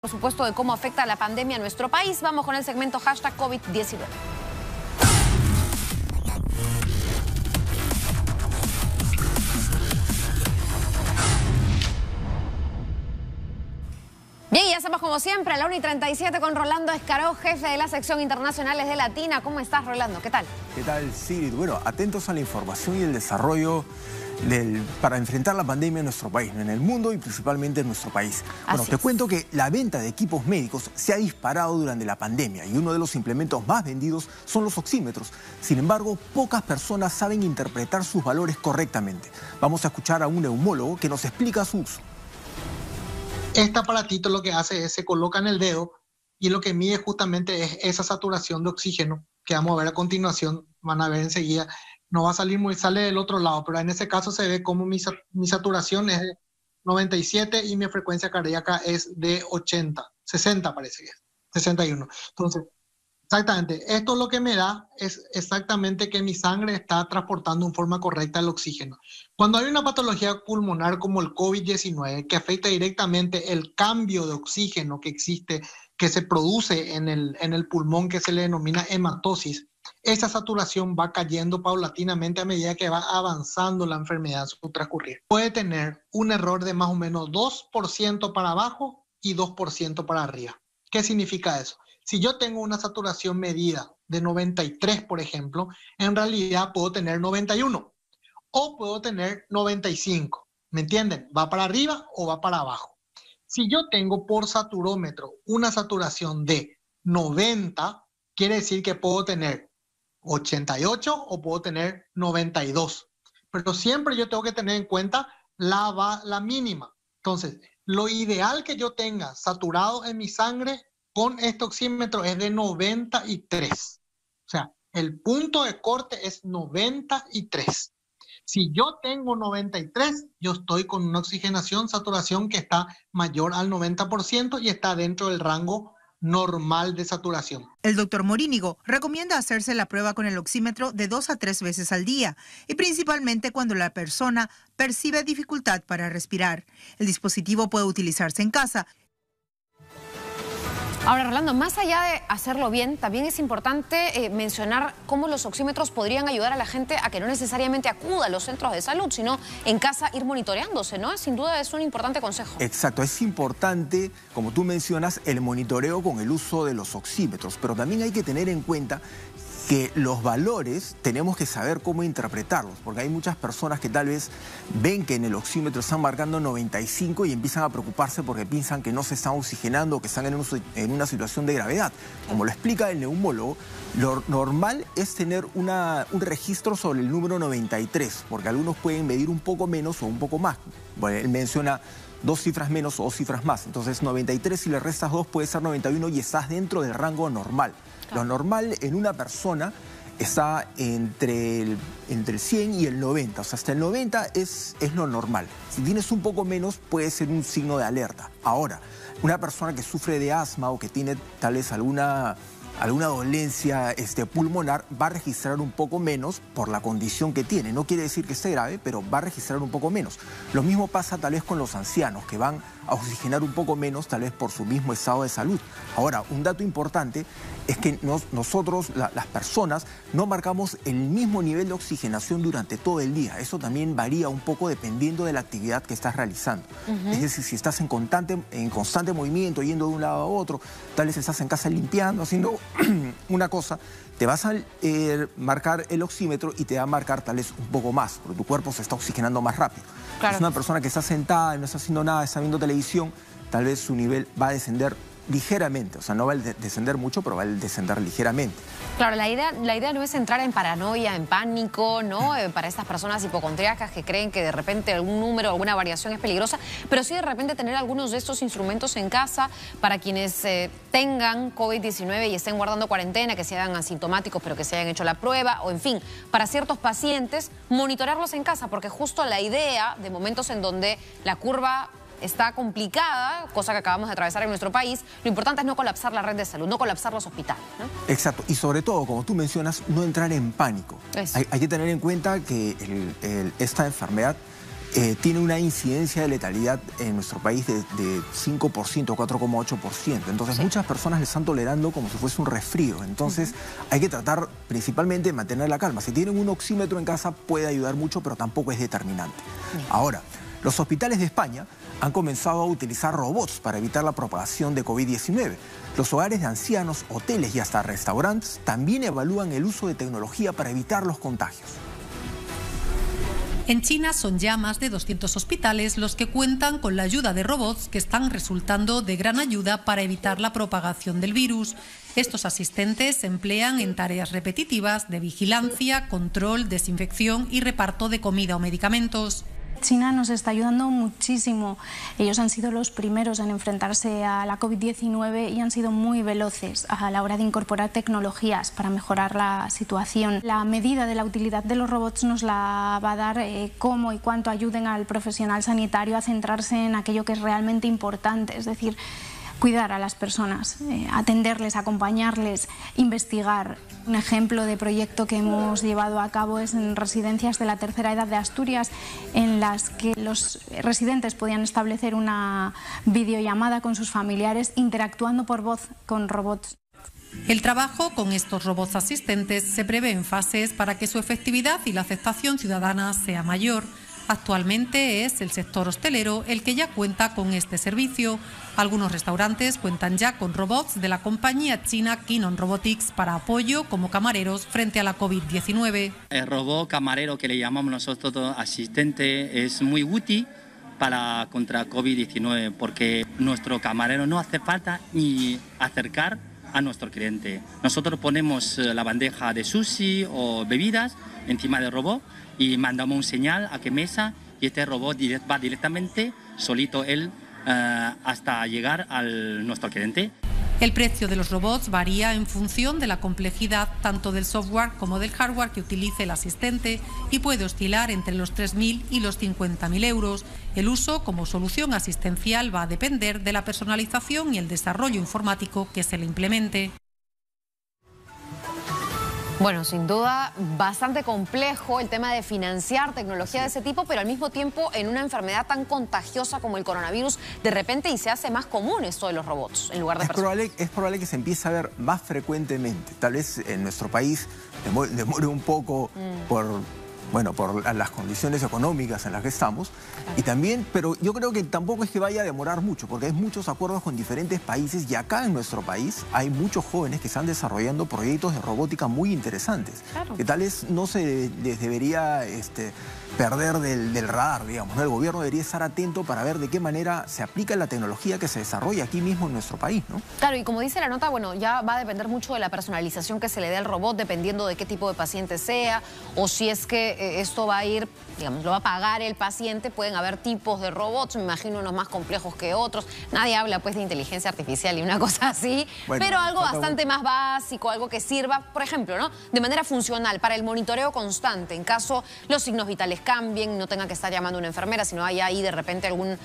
Por supuesto, de cómo afecta la pandemia a nuestro país. Vamos con el segmento hashtag COVID-19. Bien, ya estamos como siempre a la 1:37 con Rolando Escaró, jefe de la sección internacionales de Latina. ¿Cómo estás, Rolando? ¿Qué tal? ¿Qué tal, Sigrid? Bueno, atentos a la información y el desarrollo para enfrentar la pandemia en nuestro país, en el mundo y principalmente en nuestro país. Bueno, te cuento que la venta de equipos médicos se ha disparado durante la pandemia y uno de los implementos más vendidos son los oxímetros. Sin embargo, pocas personas saben interpretar sus valores correctamente. Vamos a escuchar a un neumólogo que nos explica su uso. Este aparatito lo que hace es se coloca en el dedo y lo que mide justamente es esa saturación de oxígeno que vamos a ver a continuación, van a ver enseguida. No va a salir muy, sale del otro lado, pero en ese caso se ve como mi saturación es de 97 y mi frecuencia cardíaca es de 80, 60 parece que es, 61. Entonces, exactamente, esto lo que me da es exactamente que mi sangre está transportando en forma correcta el oxígeno. Cuando hay una patología pulmonar como el COVID-19 que afecta directamente el cambio de oxígeno que existe, que se produce en el pulmón, que se le denomina hematosis, esa saturación va cayendo paulatinamente a medida que va avanzando la enfermedad en su transcurrir. Puede tener un error de más o menos 2% para abajo y 2% para arriba. ¿Qué significa eso? Si yo tengo una saturación medida de 93, por ejemplo, en realidad puedo tener 91 o puedo tener 95. ¿Me entienden? ¿Va para arriba o va para abajo? Si yo tengo por saturómetro una saturación de 90, quiere decir que puedo tener 88 o puedo tener 92. Pero siempre yo tengo que tener en cuenta la mínima. Entonces, lo ideal que yo tenga saturado en mi sangre con este oxímetro es de 93. O sea, el punto de corte es 93. Si yo tengo 93, yo estoy con una oxigenación, saturación que está mayor al 90% y está dentro del rango normal de saturación. El doctor Morínigo recomienda hacerse la prueba con el oxímetro de 2 a 3 veces al día y principalmente cuando la persona percibe dificultad para respirar. El dispositivo puede utilizarse en casa. Ahora, Rolando, más allá de hacerlo bien, también es importante mencionar cómo los oxímetros podrían ayudar a la gente a que no necesariamente acuda a los centros de salud, sino en casa ir monitoreándose, ¿no? Sin duda es un importante consejo. Exacto, es importante, como tú mencionas, el monitoreo con el uso de los oxímetros, pero también hay que tener en cuenta que los valores tenemos que saber cómo interpretarlos, porque hay muchas personas que tal vez ven que en el oxímetro están marcando 95 y empiezan a preocuparse porque piensan que no se están oxigenando o que están en una situación de gravedad. Como lo explica el neumólogo, lo normal es tener un registro sobre el número 93, porque algunos pueden medir un poco menos o un poco más. Bueno, él menciona 2 cifras menos o 2 cifras más. Entonces 93 si le restas 2 puede ser 91 y estás dentro del rango normal. Lo normal en una persona está entre el 100 y el 90, o sea, hasta el 90 es lo normal. Si tienes un poco menos puede ser un signo de alerta. Ahora, una persona que sufre de asma o que tiene tal vez alguna dolencia pulmonar va a registrar un poco menos por la condición que tiene. No quiere decir que esté grave, pero va a registrar un poco menos. Lo mismo pasa tal vez con los ancianos, que van a oxigenar un poco menos tal vez por su mismo estado de salud. Ahora, un dato importante es que nosotros, las personas, no marcamos el mismo nivel de oxigenación durante todo el día. Eso también varía un poco dependiendo de la actividad que estás realizando. Es decir, si estás en constante movimiento, yendo de un lado a otro, tal vez estás en casa limpiando, haciendo una cosa, te vas a marcar el oxímetro y te va a marcar tal vez un poco más, porque tu cuerpo se está oxigenando más rápido. Claro. Es una persona que está sentada y no está haciendo nada, está viendo televisión, tal vez su nivel va a descender ligeramente, o sea, no va a descender mucho, pero va a descender ligeramente. Claro, la idea no es entrar en paranoia, en pánico, ¿no? Para estas personas hipocondríacas que creen que de repente algún número, alguna variación es peligrosa, pero sí de repente tener algunos de estos instrumentos en casa para quienes tengan COVID-19 y estén guardando cuarentena, que sean asintomáticos, pero que se hayan hecho la prueba, o en fin, para ciertos pacientes, monitorearlos en casa, porque justo la idea de momentos en donde la curva está complicada, cosa que acabamos de atravesar en nuestro país, lo importante es no colapsar la red de salud, no colapsar los hospitales, ¿no? Exacto, y sobre todo, como tú mencionas, no entrar en pánico. Hay que tener en cuenta que esta enfermedad tiene una incidencia de letalidad en nuestro país de 5%, 4,8%. Entonces muchas personas le están tolerando como si fuese un resfrío. Entonces hay que tratar principalmente de mantener la calma. Si tienen un oxímetro en casa puede ayudar mucho, pero tampoco es determinante. Ahora, los hospitales de España han comenzado a utilizar robots para evitar la propagación de COVID-19. Los hogares de ancianos, hoteles y hasta restaurantes también evalúan el uso de tecnología para evitar los contagios. En China son ya más de 200 hospitales los que cuentan con la ayuda de robots que están resultando de gran ayuda para evitar la propagación del virus. Estos asistentes se emplean en tareas repetitivas de vigilancia, control, desinfección y reparto de comida o medicamentos. China nos está ayudando muchísimo. Ellos han sido los primeros en enfrentarse a la COVID-19 y han sido muy veloces a la hora de incorporar tecnologías para mejorar la situación. La medida de la utilidad de los robots nos la va a dar cómo y cuánto ayuden al profesional sanitario a centrarse en aquello que es realmente importante, es decir, cuidar a las personas, atenderles, acompañarles, investigar. Un ejemplo de proyecto que hemos llevado a cabo es en residencias de la tercera edad de Asturias, en las que los residentes podían establecer una videollamada con sus familiares interactuando por voz con robots. El trabajo con estos robots asistentes se prevé en fases para que su efectividad y la aceptación ciudadana sea mayor. Actualmente es el sector hostelero el que ya cuenta con este servicio. Algunos restaurantes cuentan ya con robots de la compañía china Kinon Robotics para apoyo como camareros frente a la COVID-19. El robot camarero que le llamamos nosotros asistente es muy útil para contra COVID-19 porque nuestro camarero no hace falta ni acercar a nuestro cliente. Nosotros ponemos la bandeja de sushi o bebidas encima del robot y mandamos un señal a qué mesa y este robot va directamente, solito él, hasta llegar a nuestro cliente. El precio de los robots varía en función de la complejidad tanto del software como del hardware que utilice el asistente y puede oscilar entre los 3.000 y los 50.000 euros. El uso como solución asistencial va a depender de la personalización y el desarrollo informático que se le implemente. Bueno, sin duda, bastante complejo el tema de financiar tecnología de ese tipo, pero al mismo tiempo en una enfermedad tan contagiosa como el coronavirus, de repente y se hace más común esto de los robots en lugar de personas. Es probable que se empiece a ver más frecuentemente. Tal vez en nuestro país demore un poco por las condiciones económicas en las que estamos. Y también, pero yo creo que tampoco es que vaya a demorar mucho, porque hay muchos acuerdos con diferentes países y acá en nuestro país hay muchos jóvenes que están desarrollando proyectos de robótica muy interesantes. Claro. Que tal vez no se les debería perder del radar, digamos, ¿no? El gobierno debería estar atento para ver de qué manera se aplica la tecnología que se desarrolla aquí mismo en nuestro país, ¿no? Claro, y como dice la nota, bueno, ya va a depender mucho de la personalización que se le dé al robot, dependiendo de qué tipo de paciente sea, o si es que esto va a ir, digamos, lo va a pagar el paciente. Pueden haber tipos de robots, me imagino unos más complejos que otros. Nadie habla pues de inteligencia artificial y una cosa así, bueno, pero algo bastante más básico, algo que sirva, por ejemplo, ¿no?, de manera funcional para el monitoreo constante, en caso los signos vitales cambien, no tenga que estar llamando a una enfermera, sino haya ahí de repente algún,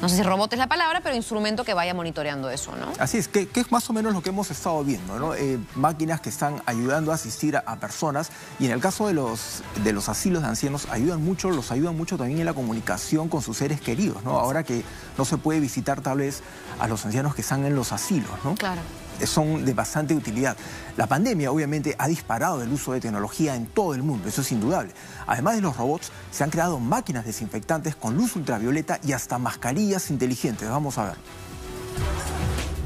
no sé si robot es la palabra, pero instrumento que vaya monitoreando eso, ¿no? Así es, que es más o menos lo que hemos estado viendo, ¿no? Máquinas que están ayudando a asistir a personas, y en el caso de los asilos de ancianos los ayudan mucho también en la comunicación con sus seres queridos, ¿no? Ahora que no se puede visitar tal vez a los ancianos que están en los asilos, ¿no? Claro. Son de bastante utilidad. La pandemia obviamente ha disparado el uso de tecnología en todo el mundo, eso es indudable. Además de los robots, se han creado máquinas desinfectantes con luz ultravioleta y hasta mascarillas inteligentes. Vamos a ver.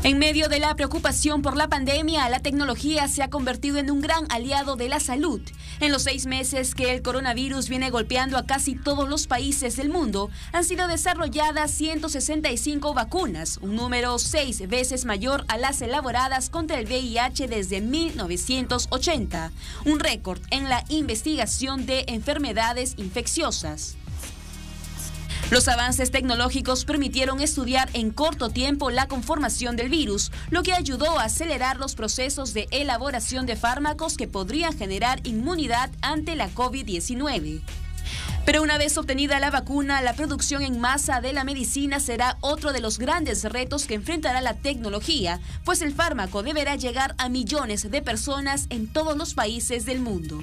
En medio de la preocupación por la pandemia, la tecnología se ha convertido en un gran aliado de la salud. En los 6 meses que el coronavirus viene golpeando a casi todos los países del mundo, han sido desarrolladas 165 vacunas, un número 6 veces mayor a las elaboradas contra el VIH desde 1980, un récord en la investigación de enfermedades infecciosas. Los avances tecnológicos permitieron estudiar en corto tiempo la conformación del virus, lo que ayudó a acelerar los procesos de elaboración de fármacos que podrían generar inmunidad ante la COVID-19. Pero una vez obtenida la vacuna, la producción en masa de la medicina será otro de los grandes retos que enfrentará la tecnología, pues el fármaco deberá llegar a millones de personas en todos los países del mundo.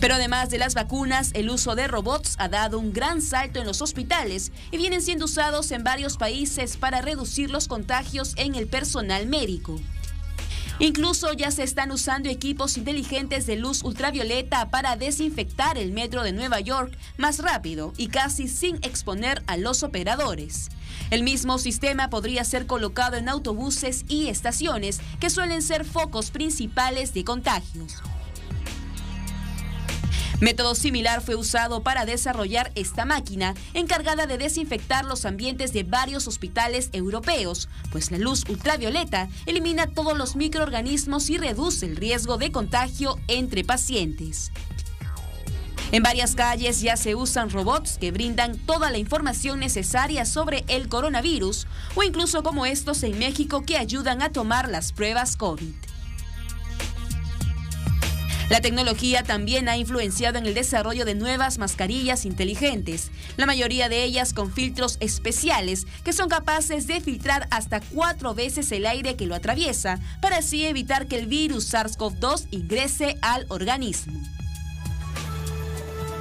Pero además de las vacunas, el uso de robots ha dado un gran salto en los hospitales y vienen siendo usados en varios países para reducir los contagios en el personal médico. Incluso ya se están usando equipos inteligentes de luz ultravioleta para desinfectar el metro de Nueva York más rápido y casi sin exponer a los operadores. El mismo sistema podría ser colocado en autobuses y estaciones, que suelen ser focos principales de contagios. Método similar fue usado para desarrollar esta máquina, encargada de desinfectar los ambientes de varios hospitales europeos, pues la luz ultravioleta elimina todos los microorganismos y reduce el riesgo de contagio entre pacientes. En varias calles ya se usan robots que brindan toda la información necesaria sobre el coronavirus, o incluso como estos en México que ayudan a tomar las pruebas COVID. La tecnología también ha influenciado en el desarrollo de nuevas mascarillas inteligentes, la mayoría de ellas con filtros especiales que son capaces de filtrar hasta 4 veces el aire que lo atraviesa, para así evitar que el virus SARS-CoV-2 ingrese al organismo.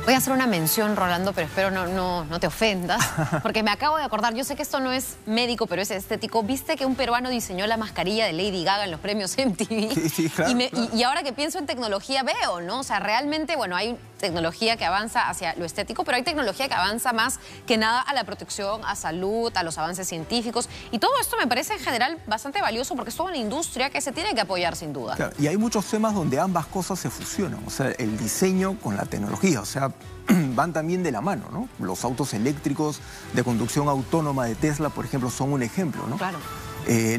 Voy a hacer una mención, Rolando, pero espero no te ofendas, porque me acabo de acordar, yo sé que esto no es médico, pero es estético. ¿Viste que un peruano diseñó la mascarilla de Lady Gaga en los premios MTV? Sí, claro, Y ahora que pienso en tecnología veo, ¿no? O sea, realmente, bueno, hay tecnología que avanza hacia lo estético, pero hay tecnología que avanza más que nada a la protección, a salud, a los avances científicos. Y todo esto me parece en general bastante valioso porque es toda una industria que se tiene que apoyar sin duda. Claro, y hay muchos temas donde ambas cosas se fusionan, o sea, el diseño con la tecnología, o sea, van también de la mano, ¿no? Los autos eléctricos de conducción autónoma de Tesla, por ejemplo, son un ejemplo, ¿no? Claro.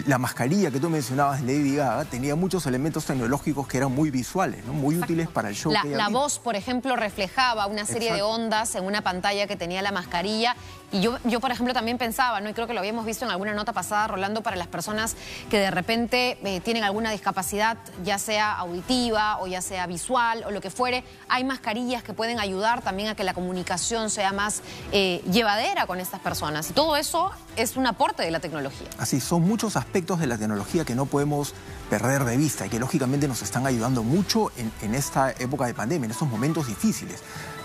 La mascarilla que tú mencionabas, Lady Gaga, tenía muchos elementos tecnológicos que eran muy visuales, ¿no? Muy útiles para el show. La voz, por ejemplo, reflejaba una serie de ondas en una pantalla que tenía la mascarilla. Y yo, por ejemplo, también pensaba, ¿no? Y creo que lo habíamos visto en alguna nota pasada, Rolando, para las personas que de repente tienen alguna discapacidad, ya sea auditiva o ya sea visual o lo que fuere, hay mascarillas que pueden ayudar también a que la comunicación sea más llevadera con estas personas. Y todo eso es un aporte de la tecnología. Así, son muchos aspectos de la tecnología que no podemos perder de vista y que lógicamente nos están ayudando mucho en esta época de pandemia, en estos momentos difíciles.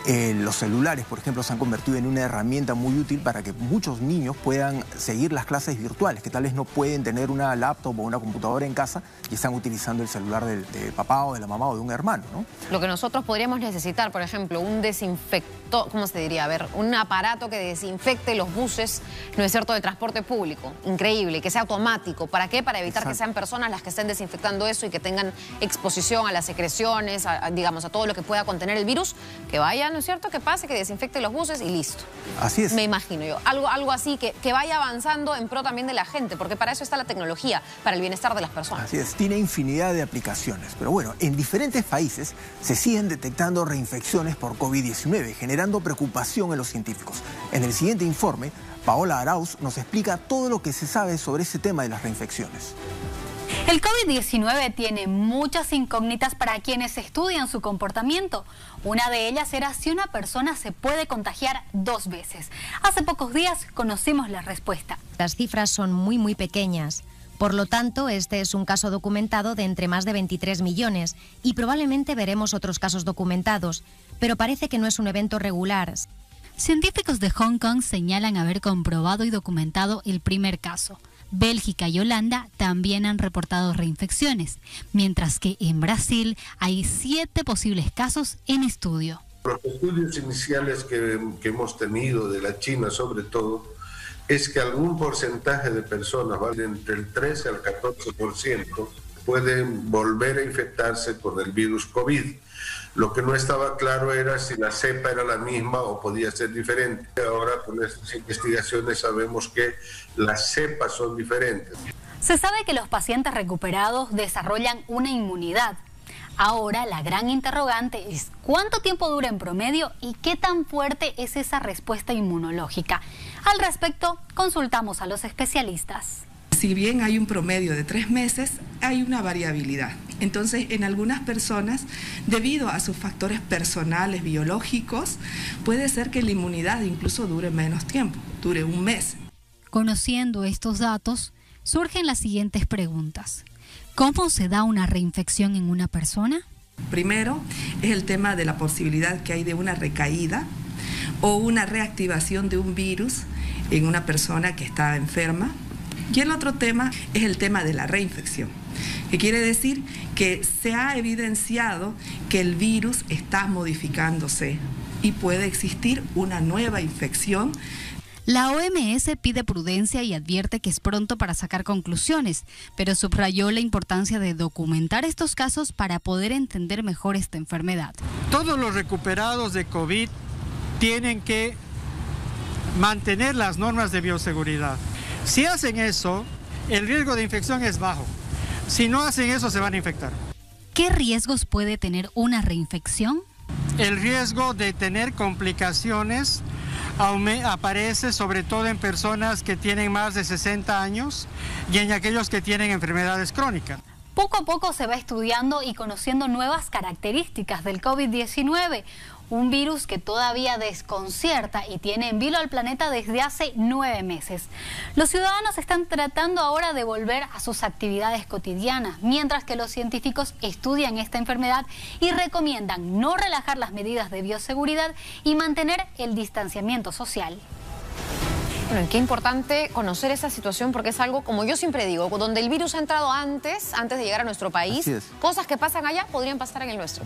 Los celulares, por ejemplo, se han convertido en una herramienta muy útil para que muchos niños puedan seguir las clases virtuales, que tal vez no pueden tener una laptop o una computadora en casa y están utilizando el celular de papá o de la mamá o de un hermano, ¿no? Lo que nosotros podríamos necesitar, por ejemplo, un desinfector, ¿cómo se diría? A ver, un aparato que desinfecte los buses, ¿no es cierto?, de transporte público. Increíble, que sea automático. ¿Para qué? Para evitar que sean personas las que estén desinfectando eso y que tengan exposición a las secreciones, digamos, a todo lo que pueda contener el virus, que vayan, ¿no es cierto?, que pase, que desinfecte los buses y listo. Así es. Me imagino yo. Algo así que vaya avanzando en pro también de la gente, porque para eso está la tecnología, para el bienestar de las personas. Así es, tiene infinidad de aplicaciones. Pero bueno, en diferentes países se siguen detectando reinfecciones por COVID-19, generando preocupación en los científicos. En el siguiente informe, Paola Arauz nos explica todo lo que se sabe sobre ese tema de las reinfecciones. El COVID-19 tiene muchas incógnitas para quienes estudian su comportamiento. Una de ellas era si una persona se puede contagiar 2 veces. Hace pocos días conocimos la respuesta. Las cifras son muy pequeñas. Por lo tanto, este es un caso documentado de entre más de 23 millones y probablemente veremos otros casos documentados, pero parece que no es un evento regular. Científicos de Hong Kong señalan haber comprobado y documentado el primer caso. Bélgica y Holanda también han reportado reinfecciones, mientras que en Brasil hay 7 posibles casos en estudio. Los estudios iniciales que hemos tenido de la China, sobre todo, es que algún porcentaje de personas, ¿vale?, entre el 13 al 14%, pueden volver a infectarse con el virus COVID. Lo que no estaba claro era si la cepa era la misma o podía ser diferente. Ahora con estas investigaciones sabemos que las cepas son diferentes. Se sabe que los pacientes recuperados desarrollan una inmunidad. Ahora la gran interrogante es cuánto tiempo dura en promedio y qué tan fuerte es esa respuesta inmunológica. Al respecto, consultamos a los especialistas. Si bien hay un promedio de 3 meses, hay una variabilidad. Entonces, en algunas personas, debido a sus factores personales, biológicos, puede ser que la inmunidad incluso dure menos tiempo, dure 1 mes. Conociendo estos datos, surgen las siguientes preguntas. ¿Cómo se da una reinfección en una persona? Primero es el tema de la posibilidad que hay de una recaída o una reactivación de un virus en una persona que está enferma. Y el otro tema es el tema de la reinfección, que quiere decir que se ha evidenciado que el virus está modificándose y puede existir una nueva infección. La OMS pide prudencia y advierte que es pronto para sacar conclusiones, pero subrayó la importancia de documentar estos casos para poder entender mejor esta enfermedad. Todos los recuperados de COVID tienen que mantener las normas de bioseguridad. Si hacen eso, el riesgo de infección es bajo. Si no hacen eso, se van a infectar. ¿Qué riesgos puede tener una reinfección? El riesgo de tener complicaciones aparece sobre todo en personas que tienen más de 60 años y en aquellos que tienen enfermedades crónicas. Poco a poco se va estudiando y conociendo nuevas características del COVID-19, un virus que todavía desconcierta y tiene en vilo al planeta desde hace 9 meses. Los ciudadanos están tratando ahora de volver a sus actividades cotidianas, mientras que los científicos estudian esta enfermedad y recomiendan no relajar las medidas de bioseguridad y mantener el distanciamiento social. Bueno, qué importante conocer esa situación porque es algo, como yo siempre digo, donde el virus ha entrado antes de llegar a nuestro país, cosas que pasan allá podrían pasar en el nuestro.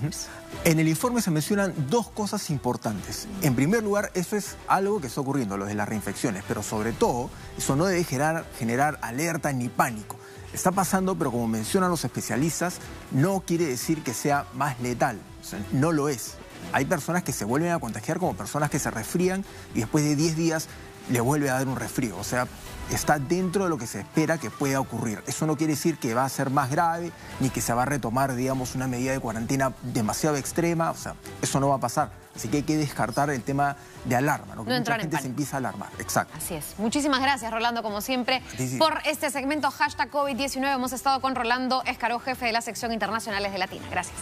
En el informe se mencionan dos cosas importantes. En primer lugar, eso es algo que está ocurriendo, lo de las reinfecciones, pero sobre todo, eso no debe generar alerta ni pánico. Está pasando, pero como mencionan los especialistas, no quiere decir que sea más letal, o sea, no lo es. Hay personas que se vuelven a contagiar como personas que se resfrían y después de 10 días le vuelve a dar un resfrío, o sea, está dentro de lo que se espera que pueda ocurrir. Eso no quiere decir que va a ser más grave, ni que se va a retomar, digamos, una medida de cuarentena demasiado extrema, o sea, eso no va a pasar. Así que hay que descartar el tema de alarma, ¿no? Que mucha gente se empieza a alarmar. Exacto. Así es. Muchísimas gracias, Rolando, como siempre, por este segmento #COVID-19. Hemos estado con Rolando Escaró, jefe de la sección Internacionales de Latina. Gracias.